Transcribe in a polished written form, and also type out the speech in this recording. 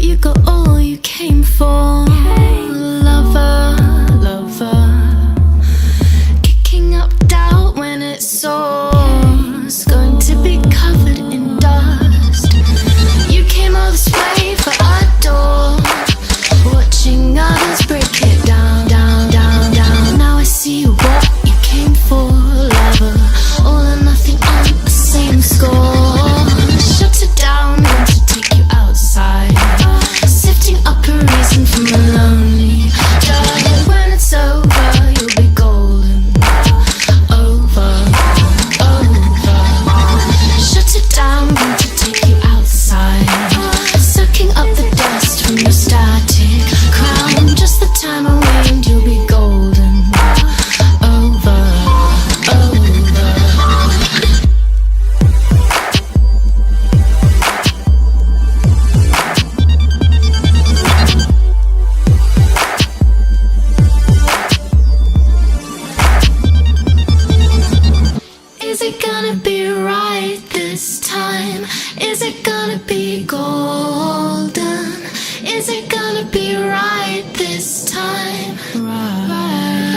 you got all you came for. Lover, lover, kicking up doubt when it soars, going to be covered in dust. You came all this way for a door, watching others break it down, down, down, down. Now I see what you came for, lover. All or nothing on the same score. Shut it down, want to take you outside, sifting up a reason from a lonely dark. When it's over, you'll be golden. Over, over. Shut it down, want to take you outside, sucking up the dust from your static crown. Just the time I waned, you'll be golden. Over, over. Is it gonna be right this time? Is it gonna be golden? Is it gonna be right this time? Right.